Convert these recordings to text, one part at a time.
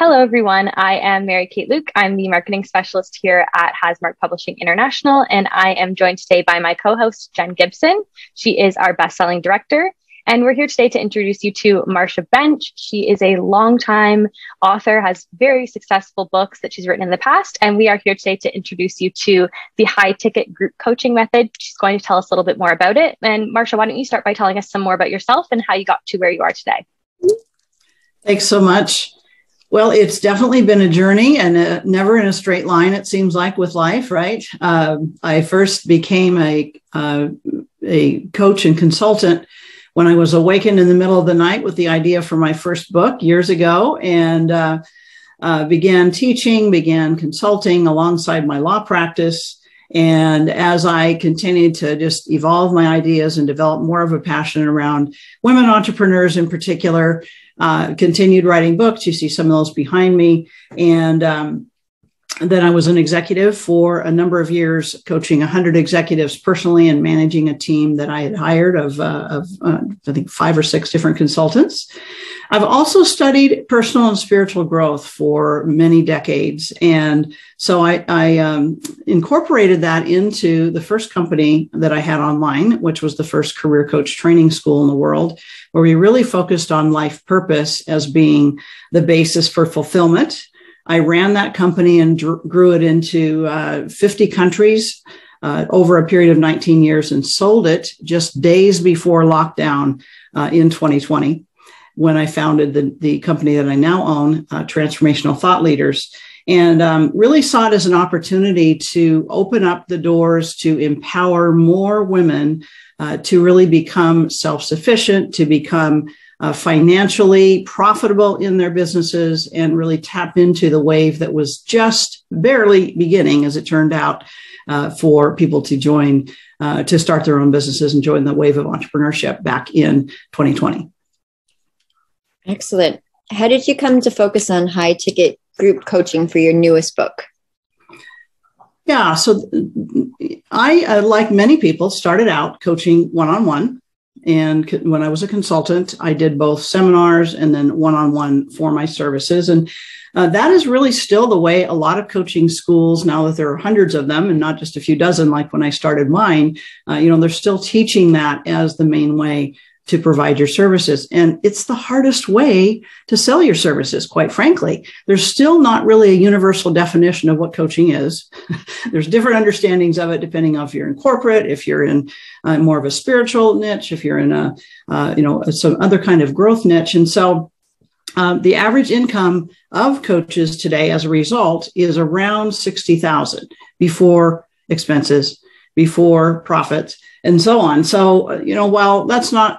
Hello, everyone. I am Mary Kate Luke. I'm the marketing specialist here at Hasmark Publishing International, and I am joined today by my co-host, Jen Gibson. She is our best-selling director, and we're here today to introduce you to Marcia Bench. She is a longtime author, has very successful books that she's written in the past, and we are here today to introduce you to the high-ticket group coaching method. She's going to tell us a little bit more about it. And Marcia, why don't you start by telling us some more about yourself and how you got to where you are today? Thanks so much. Well, it's definitely been a journey and never in a straight line, it seems like, with life, right? I first became a coach and consultant when I was awakened in the middle of the night with the idea for my first book years ago, and began teaching, began consulting alongside my law practice. And as I continued to just evolve my ideas and develop more of a passion around women entrepreneurs in particular, continued writing books. You see some of those behind me. And then I was an executive for a number of years, coaching 100 executives personally and managing a team that I had hired of I think 5 or 6 different consultants. I've also studied personal and spiritual growth for many decades. And so I incorporated that into the first company that I had online, which was the first career coach training school in the world, where we really focused on life purpose as being the basis for fulfillment. I ran that company and grew it into 50 countries over a period of 19 years and sold it just days before lockdown in 2020, when I founded the company that I now own, Transformational Thought Leaders, and really saw it as an opportunity to open up the doors to empower more women to really become self-sufficient, to become financially profitable in their businesses, and really tap into the wave that was just barely beginning, as it turned out, for people to join, to start their own businesses and join the wave of entrepreneurship back in 2020. Excellent. How did you come to focus on high ticket group coaching for your newest book? Yeah, so I, like many people, started out coaching one-on-one. And when I was a consultant, I did both seminars and then one-on-one for my services. And that is really still the way a lot of coaching schools, now that there are hundreds of them and not just a few dozen like when I started mine, they're still teaching that as the main way to provide your services. And it's the hardest way to sell your services, quite frankly. There's still not really a universal definition of what coaching is. There's different understandings of it, depending on if you're in corporate, if you're in more of a spiritual niche, if you're in some other kind of growth niche. And so the average income of coaches today, as a result, is around $60,000 before expenses, before profits, and so on. So, while that's not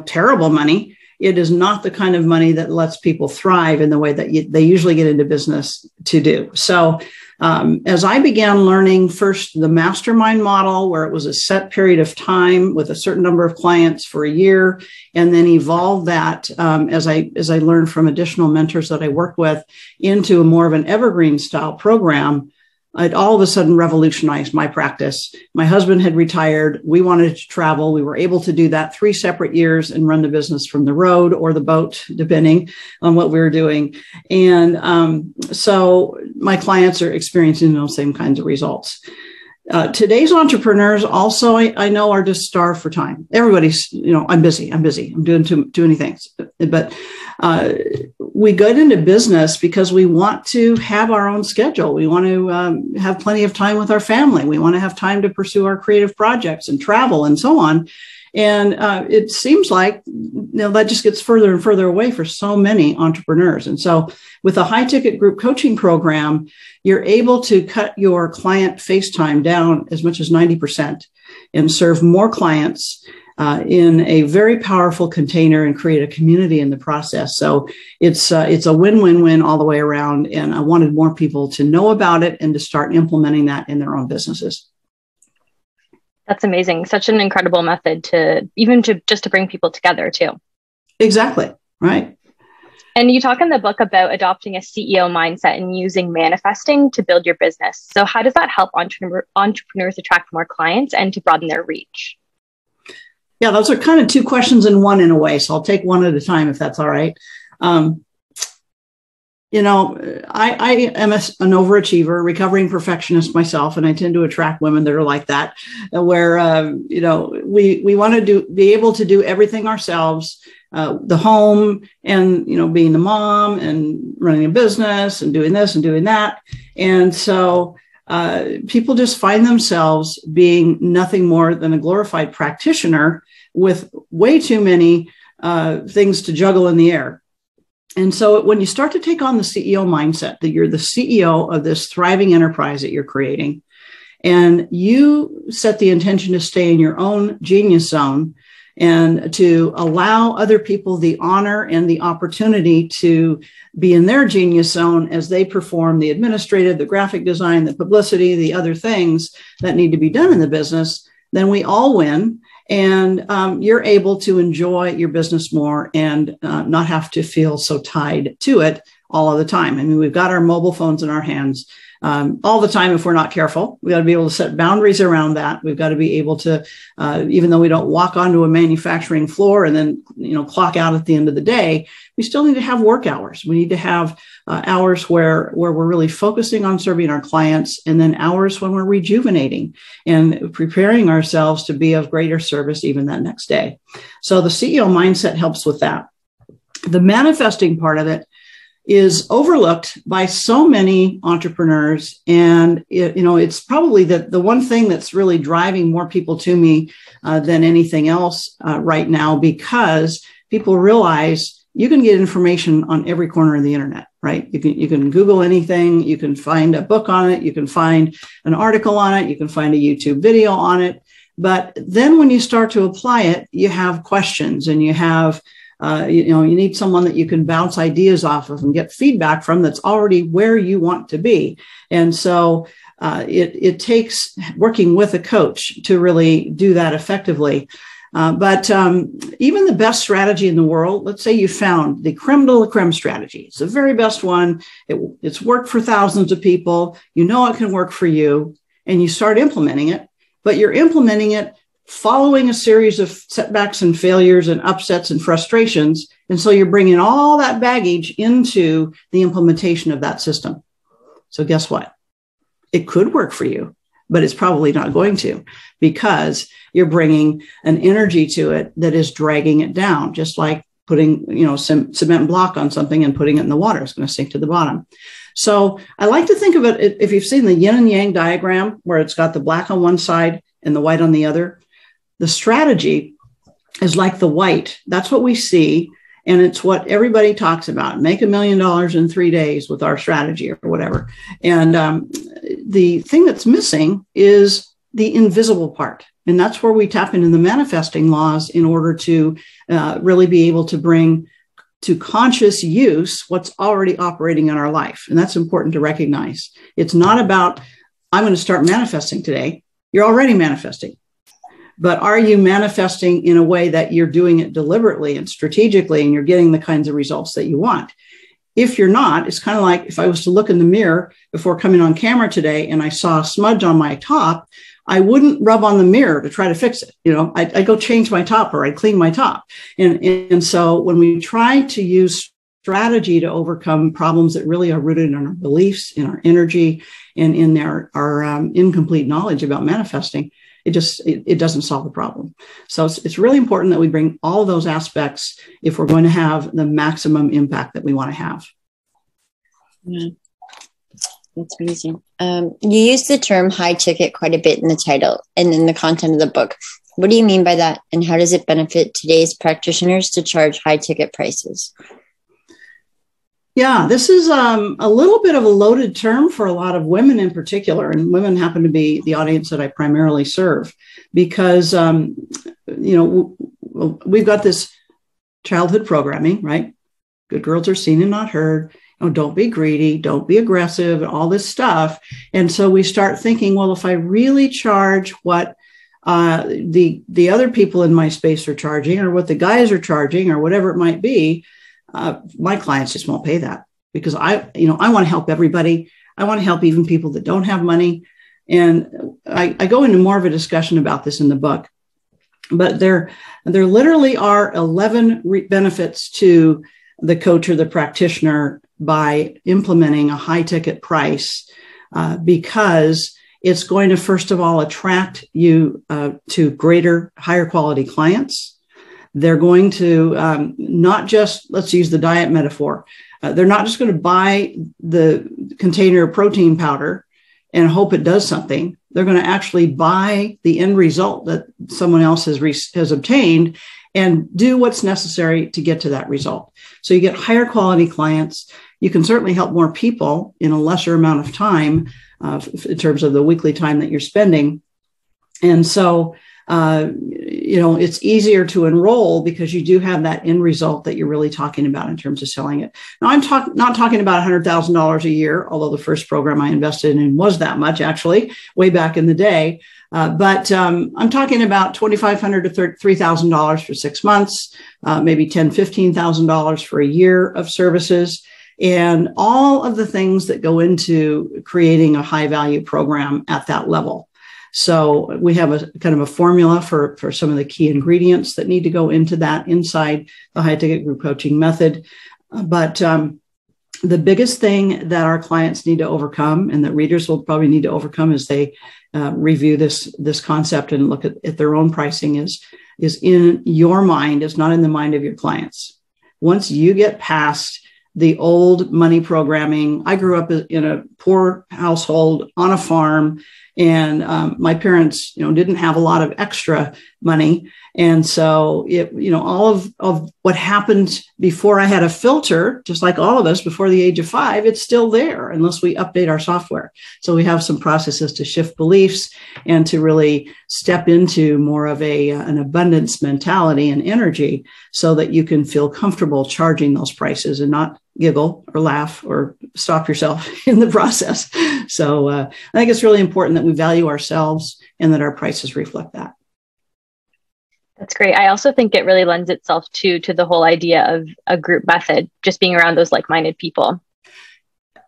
terrible money, it is not the kind of money that lets people thrive in the way that they usually get into business to do. So as I began learning first the mastermind model, where it was a set period of time with a certain number of clients for a year, and then evolved that as I learned from additional mentors that I worked with into a more of an evergreen style program, it all of a sudden revolutionized my practice. My husband had retired. We wanted to travel. We were able to do that 3 separate years and run the business from the road or the boat, depending on what we were doing. And so my clients are experiencing those same kinds of results. Today's entrepreneurs also, I know, are just starved for time. Everybody's, I'm busy. I'm doing too many things. But we get into business because we want to have our own schedule. We want to have plenty of time with our family. We want to have time to pursue our creative projects and travel and so on. And it seems like that just gets further and further away for so many entrepreneurs. And so with a high ticket group coaching program, you're able to cut your client face time down as much as 90% and serve more clients in a very powerful container and create a community in the process. So it's a win-win-win all the way around. And I wanted more people to know about it and to start implementing that in their own businesses. That's amazing. Such an incredible method to bring people together too. Exactly. Right. And you talk in the book about adopting a CEO mindset and using manifesting to build your business. So how does that help entrepreneurs attract more clients and to broaden their reach? Yeah, those are kind of 2 questions in one in a way. So I'll take one at a time if that's all right. I am an overachiever, recovering perfectionist myself, and I tend to attract women that are like that, where, we want to be able to do everything ourselves, the home and, being the mom and running a business and doing this and doing that. And so people just find themselves being nothing more than a glorified practitioner with way too many things to juggle in the air. And so when you start to take on the CEO mindset, that you're the CEO of this thriving enterprise that you're creating, and you set the intention to stay in your own genius zone and to allow other people the honor and the opportunity to be in their genius zone as they perform the administrative, the graphic design, the publicity, the other things that need to be done in the business, then we all win. And you're able to enjoy your business more and not have to feel so tied to it all of the time. I mean, we've got our mobile phones in our hands all the time if we're not careful. We got to be able to set boundaries around that. We've got to be able to, even though we don't walk onto a manufacturing floor and then, clock out at the end of the day, we still need to have work hours. We need to have hours where we're really focusing on serving our clients, and then hours when we're rejuvenating and preparing ourselves to be of greater service even that next day. So the CEO mindset helps with that. The manifesting part of it is overlooked by so many entrepreneurs. And, it's probably the one thing that's really driving more people to me than anything else right now, because people realize you can get information on every corner of the internet, right? You can Google anything, you can find a book on it, you can find an article on it, you can find a YouTube video on it. But then when you start to apply it, you have questions, and you have you need someone that you can bounce ideas off of and get feedback from that's already where you want to be. And so it takes working with a coach to really do that effectively. But even the best strategy in the world, let's say you found the creme de la creme strategy. It's the very best one. It's worked for thousands of people. It can work for you, and you start implementing it, but you're implementing it following a series of setbacks and failures and upsets and frustrations. And so you're bringing all that baggage into the implementation of that system. So guess what? It could work for you, but it's probably not going to, because you're bringing an energy to it that is dragging it down, just like putting, cement block on something and putting it in the water. It's going to sink to the bottom. So I like to think of it, if you've seen the yin and yang diagram, where it's got the black on one side and the white on the other, the strategy is like the white. That's what we see. And it's what everybody talks about. Make $1 million in 3 days with our strategy or whatever. And the thing that's missing is the invisible part. And that's where we tap into the manifesting laws in order to really be able to bring to conscious use what's already operating in our life. And that's important to recognize. It's not about, I'm going to start manifesting today. You're already manifesting. But are you manifesting in a way that you're doing it deliberately and strategically, and you're getting the kinds of results that you want? If you're not, it's kind of like if I was to look in the mirror before coming on camera today and I saw a smudge on my top, I wouldn't rub on the mirror to try to fix it. I'd go change my top, or I'd clean my top. And so when we try to use strategy to overcome problems that really are rooted in our beliefs, in our energy, and in our incomplete knowledge about manifesting, it doesn't solve the problem. So it's really important that we bring all of those aspects if we're going to have the maximum impact that we want to have. Yeah. That's amazing. You use the term high ticket quite a bit in the title and in the content of the book. What do you mean by that? And how does it benefit today's practitioners to charge high ticket prices? Yeah, this is a little bit of a loaded term for a lot of women in particular, and women happen to be the audience that I primarily serve, because, we've got this childhood programming, right? Good girls are seen and not heard. Don't be greedy, don't be aggressive, all this stuff. And so we start thinking, well, if I really charge what the other people in my space are charging, or what the guys are charging, or whatever it might be, my clients just won't pay that, because I want to help everybody. I want to help even people that don't have money. And I go into more of a discussion about this in the book, but there literally are 11 benefits to the coach or the practitioner by implementing a high ticket price because it's going to, first of all, attract you to higher quality clients. They're going to not just, let's use the diet metaphor. They're not just going to buy the container of protein powder and hope it does something. They're going to actually buy the end result that someone else has obtained and do what's necessary to get to that result. So you get higher quality clients. You can certainly help more people in a lesser amount of time in terms of the weekly time that you're spending. And so, it's easier to enroll because you do have that end result that you're really talking about in terms of selling it. Now, I'm not talking about $100,000 a year, although the first program I invested in was that much, actually, way back in the day. But I'm talking about $2,500 to $3,000 for 6 months, maybe $10,000, $15,000 for a year of services, and all of the things that go into creating a high value program at that level. So we have a kind of a formula for some of the key ingredients that need to go into that inside the high ticket group coaching method. But the biggest thing that our clients need to overcome, and that readers will probably need to overcome as they review this concept and look at their own pricing, is in your mind. It's not in the mind of your clients. Once you get past the old money programming, I grew up in a poor household on a farm, and my parents, didn't have a lot of extra money. And so all of what happened before I had a filter, just like all of us before the age of 5, it's still there unless we update our software. So we have some processes to shift beliefs and to really step into more of an abundance mentality and energy so that you can feel comfortable charging those prices and not giggle or laugh or stop yourself in the process. So I think it's really important that we value ourselves and that our prices reflect that. That's great. I also think it really lends itself to the whole idea of a group method, just being around those like-minded people.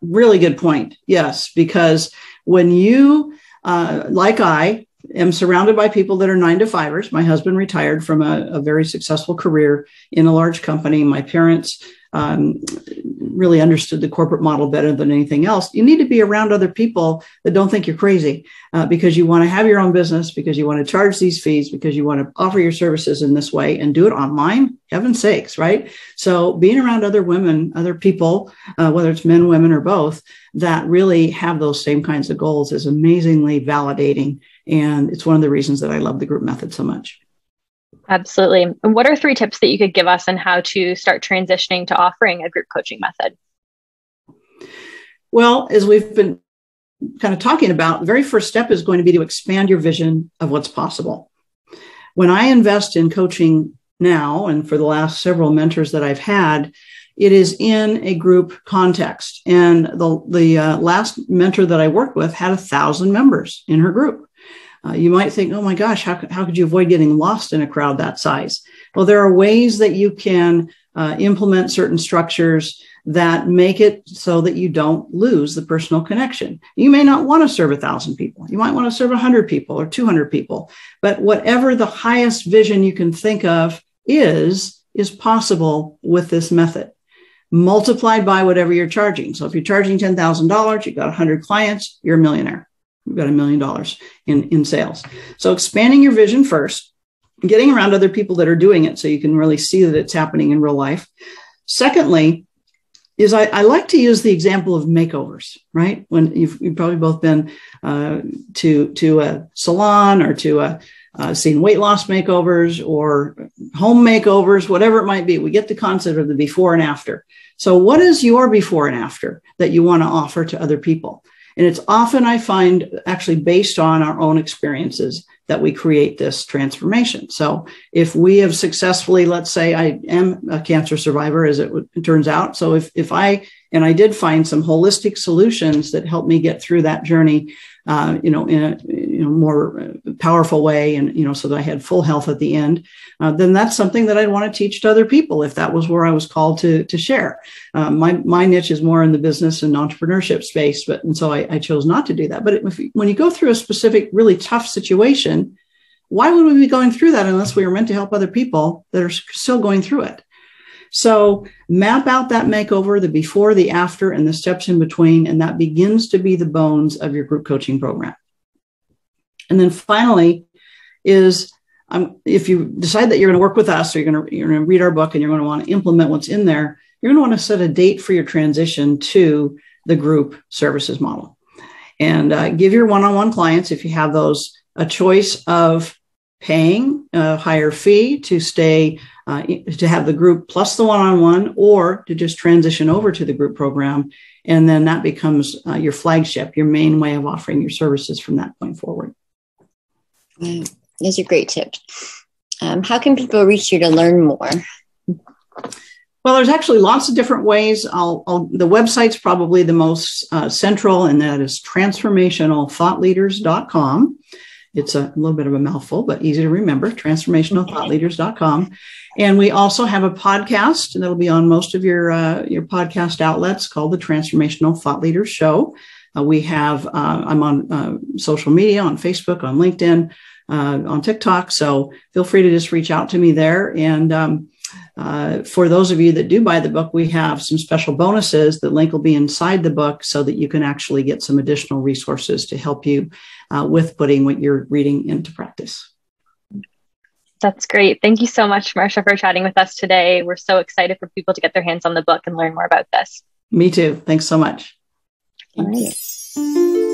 Really good point. Yes, because when you, like I am surrounded by people that are 9-to-5ers. My husband retired from a very successful career in a large company. My parents really understood the corporate model better than anything else. You need to be around other people that don't think you're crazy because you want to have your own business, because you want to charge these fees, because you want to offer your services in this way and do it online. Heaven's sakes, right? So being around other women, other people, whether it's men, women, or both, that really have those same kinds of goals is amazingly validating. And it's one of the reasons that I love the group method so much. Absolutely. And what are 3 tips that you could give us on how to start transitioning to offering a group coaching method? Well, as we've been kind of talking about, the very first step is going to be to expand your vision of what's possible. When I invest in coaching now, and for the last several mentors that I've had, it is in a group context. And the last mentor that I worked with had 1,000 members in her group. You might think, oh my gosh, how could you avoid getting lost in a crowd that size? Well, there are ways that you can implement certain structures that make it so that you don't lose the personal connection. You may not want to serve 1,000 people. You might want to serve 100 people or 200 people. But whatever the highest vision you can think of is possible with this method, multiplied by whatever you're charging. So if you're charging $10,000, you've got 100 clients, you're a millionaire. You've got $1 million in sales. So expanding your vision first, getting around other people that are doing it so you can really see that it's happening in real life. Secondly, is I like to use the example of makeovers, right? When you've probably both been to a salon or to seen weight loss makeovers or home makeovers, whatever it might be. We get the concept of the before and after. So what is your before and after that you want to offer to other people? And it's often, I find, actually based on our own experiences that we create this transformation. So if we have successfully, let's say I am a cancer survivor, as it turns out. So if I did find some holistic solutions that helped me get through that journey, in a more powerful way, and so that I had full health at the end, then that's something that I'd want to teach to other people if that was where I was called to share. My niche is more in the business and entrepreneurship space, and so I chose not to do that. But when you go through a specific, really tough situation, why would we be going through that unless we were meant to help other people that are still going through it? So map out that makeover, the before, the after, and the steps in between, and that begins to be the bones of your group coaching program. And then finally is if you decide that you're going to work with us, or you're going to read our book and you're going to want to implement what's in there, you're going to want to set a date for your transition to the group services model. And give your one-on-one clients, if you have those, a choice of paying a higher fee to stay, to have the group plus the one-on-one, or to just transition over to the group program. And then that becomes your flagship, your main way of offering your services from that point forward. Those are great tips. How can people reach you to learn more? Well, there's actually lots of different ways. The website's probably the most central, and that is transformationalthoughtleaders.com. It's a little bit of a mouthful, but easy to remember, transformationalthoughtleaders.com. And we also have a podcast that'll be on most of your podcast outlets called the Transformational Thought Leaders Show. I'm on social media, on Facebook, on LinkedIn, on TikTok. So feel free to just reach out to me there. And for those of you that do buy the book, we have some special bonuses. The link will be inside the book so that you can actually get some additional resources to help you with putting what you're reading into practice. That's great. Thank you so much, Marcia, for chatting with us today. We're so excited for people to get their hands on the book and learn more about this. Me too. Thanks so much. Thank you.